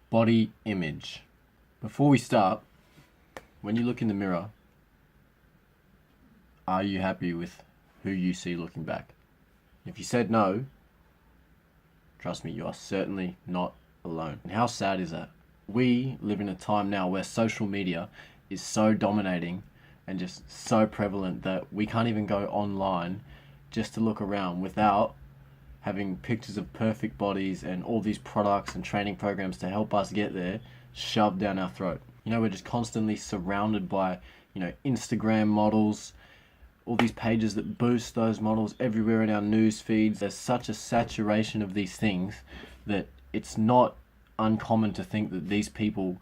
Body image. Before we start, when you look in the mirror, are you happy with who you see looking back? If you said no, trust me, you are certainly not alone. And how sad is that? We live in a time now where social media is so dominating and just so prevalent that we can't even go online just to look around without having pictures of perfect bodies and all these products and training programs to help us get there shoved down our throat. You know, we're just constantly surrounded by, Instagram models, all these pages that boost those models everywhere in our news feeds. There's such a saturation of these things that it's not uncommon to think that these people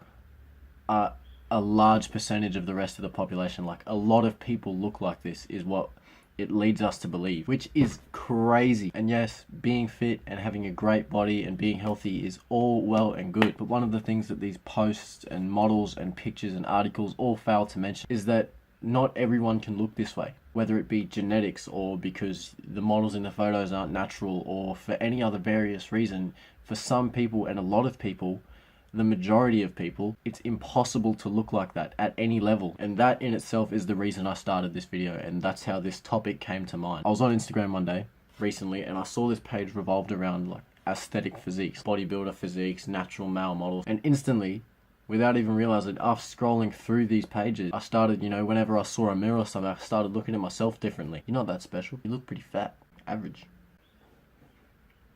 are a large percentage of the rest of the population. Like, a lot of people look like this is what it leads us to believe, which is crazy. And yes, being fit and having a great body and being healthy is all well and good, but one of the things that these posts and models and pictures and articles all fail to mention is that not everyone can look this way, whether it be genetics or because the models in the photos aren't natural or for any other various reason. For some people, and a lot of people, the majority of people, it's impossible to look like that at any level. And that in itself is the reason I started this video, and that's how this topic came to mind. I was on Instagram one day recently and I saw this page revolved around like aesthetic physiques, bodybuilder physiques, natural male models, and instantly, without even realizing, after scrolling through these pages, I started, whenever I saw a mirror or something, I started looking at myself differently. You're not that special. You look pretty fat. Average.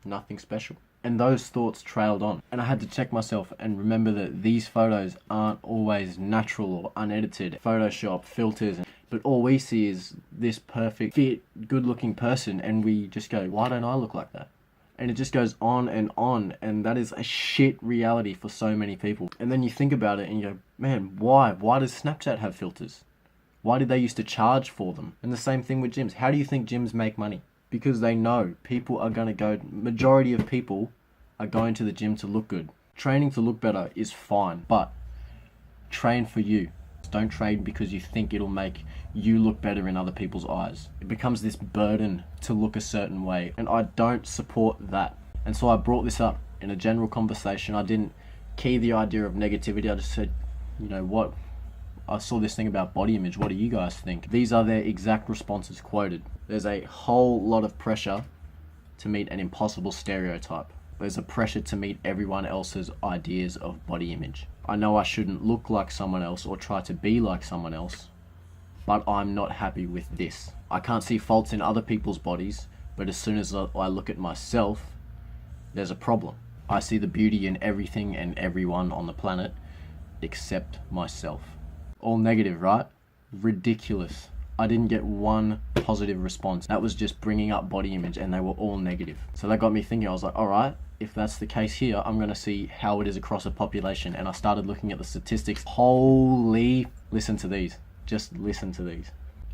Nothing special. And those thoughts trailed on. And I had to check myself and remember that these photos aren't always natural or unedited. Photoshop, filters, but all we see is this perfect, fit, good-looking person, and we just go, why don't I look like that? And it just goes on, and that is a shit reality for so many people. And then you think about it and you go, man, why? Why does Snapchat have filters? Why did they used to charge for them? And the same thing with gyms. How do you think gyms make money? Because they know people are going to go, majority of people are going to the gym to look good. Training to look better is fine, but train for you. Don't train because you think it'll make you look better in other people's eyes. It becomes this burden to look a certain way, and I don't support that. And so I brought this up in a general conversation. I didn't key the idea of negativity. I just said, what? I saw this thing about body image. What do you guys think? These are their exact responses quoted. There's a whole lot of pressure to meet an impossible stereotype. There's a pressure to meet everyone else's ideas of body image. I know I shouldn't look like someone else or try to be like someone else, but I'm not happy with this. I can't see faults in other people's bodies, but as soon as I look at myself, there's a problem. I see the beauty in everything and everyone on the planet except myself. All negative, right? Ridiculous. I didn't get one positive response. That was just bringing up body image, and they were all negative. So that got me thinking. I was like, all right, if that's the case here, I'm going to see how it is across a population. And I started looking at the statistics. Holy, listen to these. Just listen to these.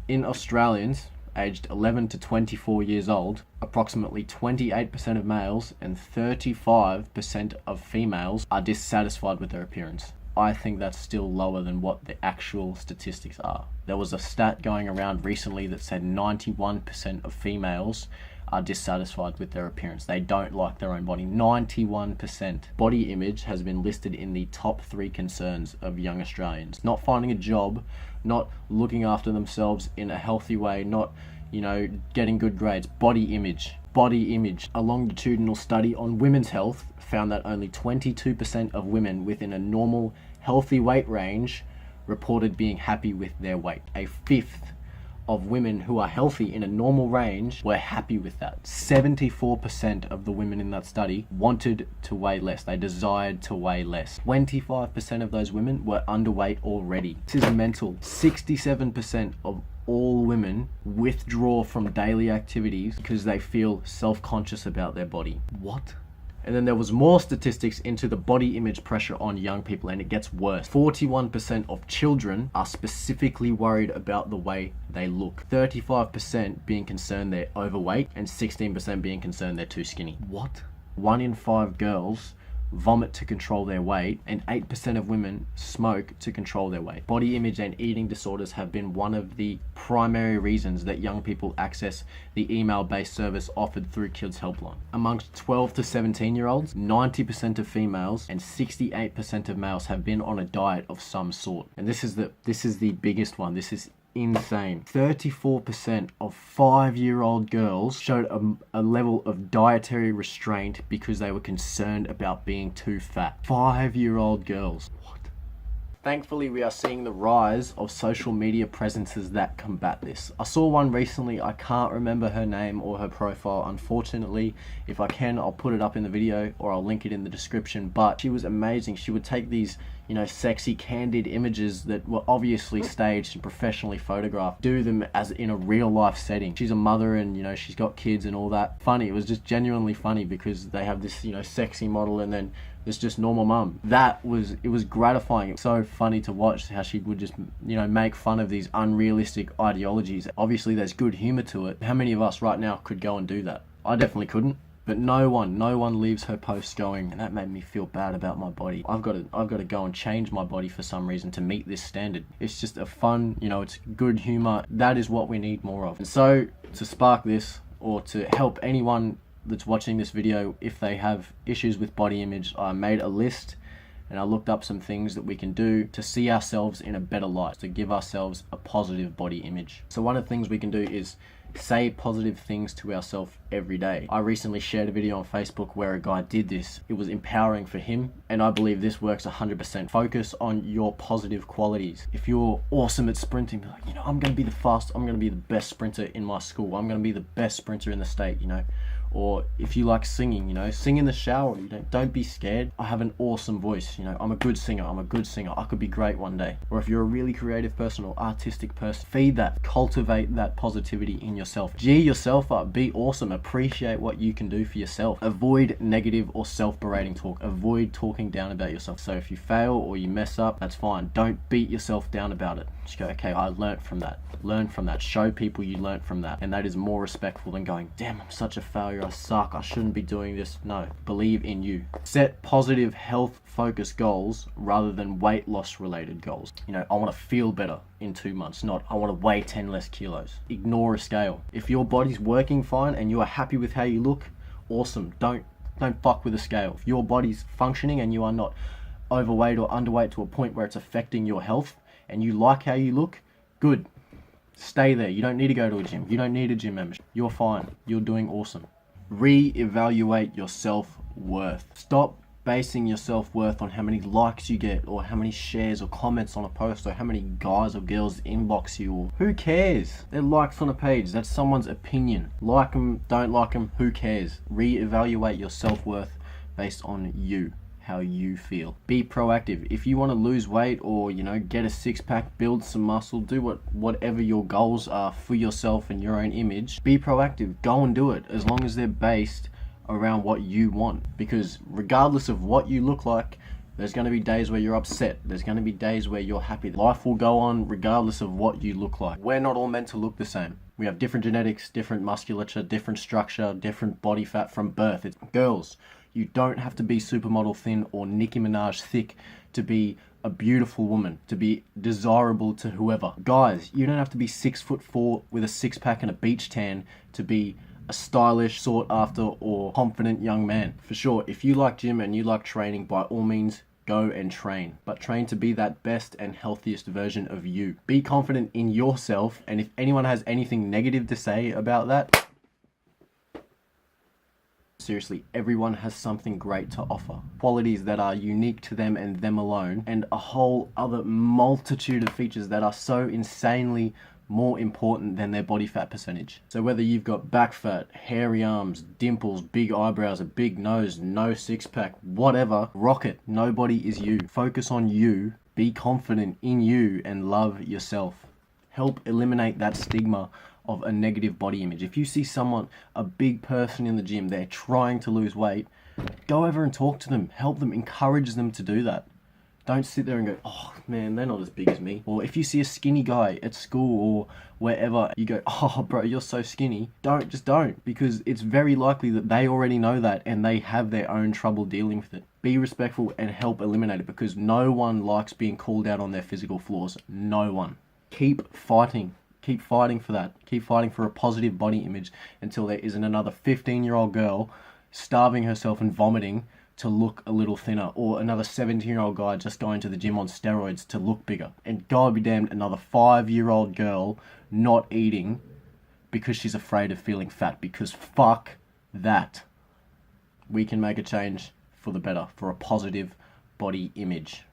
In Australians aged 11 to 24 years old, approximately 28% of males and 35% of females are dissatisfied with their appearance. I think that's still lower than what the actual statistics are. There was a stat going around recently that said 91% of females are dissatisfied with their appearance. They don't like their own body. 91%. Body image has been listed in the top 3 concerns of young Australians. Not finding a job, not looking after themselves in a healthy way, not, getting good grades. Body image. Body image. A longitudinal study on women's health found that only 22% of women within a normal, healthy weight range reported being happy with their weight. A fifth of women who are healthy in a normal range were happy with that. 74% of the women in that study wanted to weigh less. They desired to weigh less. 25% of those women were underweight already. This is mental. 67% of all women withdraw from daily activities because they feel self-conscious about their body. What? And then there was more statistics into the body image pressure on young people, and it gets worse. 41% of children are specifically worried about the way they look. 35% being concerned they're overweight, and 16% being concerned they're too skinny. What? 1 in 5 girls vomit to control their weight, and 8% of women smoke to control their weight. Body image and eating disorders have been one of the primary reasons that young people access the email-based service offered through Kids Helpline. Amongst 12 to 17-year-olds, 90% of females and 68% of males have been on a diet of some sort. And this is the biggest one. This is insane. 34% of 5-year-old girls showed a level of dietary restraint because they were concerned about being too fat. 5-year-old girls. What? Thankfully, we are seeing the rise of social media presences that combat this. I saw one recently. I can't remember her name or her profile. Unfortunately, if I can, I'll put it up in the video or I'll link it in the description. But she was amazing. She would take these, you know, sexy, candid images that were obviously staged and professionally photographed, do them as in a real life setting. She's a mother and, you know, she's got kids and all that. Funny. It was just genuinely funny because they have this, you know, sexy model and then this just normal mum. It was gratifying. It was so funny to watch how she would just, you know, make fun of these unrealistic ideologies. Obviously there's good humor to it. How many of us right now could go and do that? I definitely couldn't. But no one leaves her posts going, and that made me feel bad about my body. I've got to go and change my body for some reason to meet this standard. It's just a fun, you know, it's good humor. That is what we need more of. And so to spark this, or to help anyone that's watching this video, if they have issues with body image, I made a list and I looked up some things that we can do to see ourselves in a better light, to give ourselves a positive body image. So one of the things we can do is say positive things to ourselves every day. I recently shared a video on Facebook where a guy did this. It was empowering for him, and I believe this works 100%. Focus on your positive qualities. If you're awesome at sprinting, be like, you know, I'm going to be the fastest, I'm going to be the best sprinter in my school, I'm going to be the best sprinter in the state, you know. Or if you like singing, you know, sing in the shower. You know, don't be scared. I have an awesome voice. You know, I'm a good singer. I could be great one day. Or if you're a really creative person or artistic person, feed that, cultivate that positivity in yourself. G yourself up. Be awesome. Appreciate what you can do for yourself. Avoid negative or self-berating talk. Avoid talking down about yourself. So if you fail or you mess up, that's fine. Don't beat yourself down about it. Just go, okay, I learnt from that. Learn from that. Show people you learnt from that. And that is more respectful than going, damn, I'm such a failure. I suck. I shouldn't be doing this. No. Believe in you. Set positive health focused goals rather than weight loss related goals. You know, I want to feel better in 2 months, not I want to weigh 10 less kilos. Ignore a scale. If your body's working fine and you are happy with how you look, awesome. Don't fuck with a scale. If your body's functioning and you are not overweight or underweight to a point where it's affecting your health and you like how you look, good. Stay there. You don't need to go to a gym. You don't need a gym membership. You're fine. You're doing awesome. Re-evaluate your self-worth. Stop basing your self-worth on how many likes you get or how many shares or comments on a post or how many guys or girls inbox you. Or who cares? They're likes on a page. That's someone's opinion. Like them, don't like them, who cares? Re-evaluate your self-worth based on you. How you feel. Be proactive. If you want to lose weight or, you know, get a six-pack, build some muscle, do whatever your goals are for yourself and your own image, be proactive. Go and do it as long as they're based around what you want. Because regardless of what you look like, there's going to be days where you're upset. There's going to be days where you're happy. Life will go on regardless of what you look like. We're not all meant to look the same. We have different genetics, different musculature, different structure, different body fat from birth. It's girls. You don't have to be supermodel thin or Nicki Minaj thick to be a beautiful woman, to be desirable to whoever. Guys, you don't have to be 6'4" with a six-pack and a beach tan to be a stylish, sought after or confident young man. For sure, if you like gym and you like training, by all means, go and train. But train to be that best and healthiest version of you. Be confident in yourself, and if anyone has anything negative to say about that, seriously, everyone has something great to offer. Qualities that are unique to them and them alone, and a whole other multitude of features that are so insanely more important than their body fat percentage. So whether you've got back fat, hairy arms, dimples, big eyebrows, a big nose, no six-pack, whatever, rock it. Nobody is you. Focus on you, be confident in you, and love yourself. Help eliminate that stigma of a negative body image. If you see someone, a big person in the gym, they're trying to lose weight, go over and talk to them, help them, encourage them to do that. Don't sit there and go, oh man, they're not as big as me. Or if you see a skinny guy at school or wherever, you go, oh bro, you're so skinny. Don't, because it's very likely that they already know that and they have their own trouble dealing with it. Be respectful and help eliminate it, because no one likes being called out on their physical flaws. No one. Keep fighting. Keep fighting for that. Keep fighting for a positive body image until there isn't another 15-year-old girl starving herself and vomiting to look a little thinner, or another 17-year-old guy just going to the gym on steroids to look bigger. And God be damned, another 5-year-old girl not eating because she's afraid of feeling fat, because fuck that. We can make a change for the better, for a positive body image.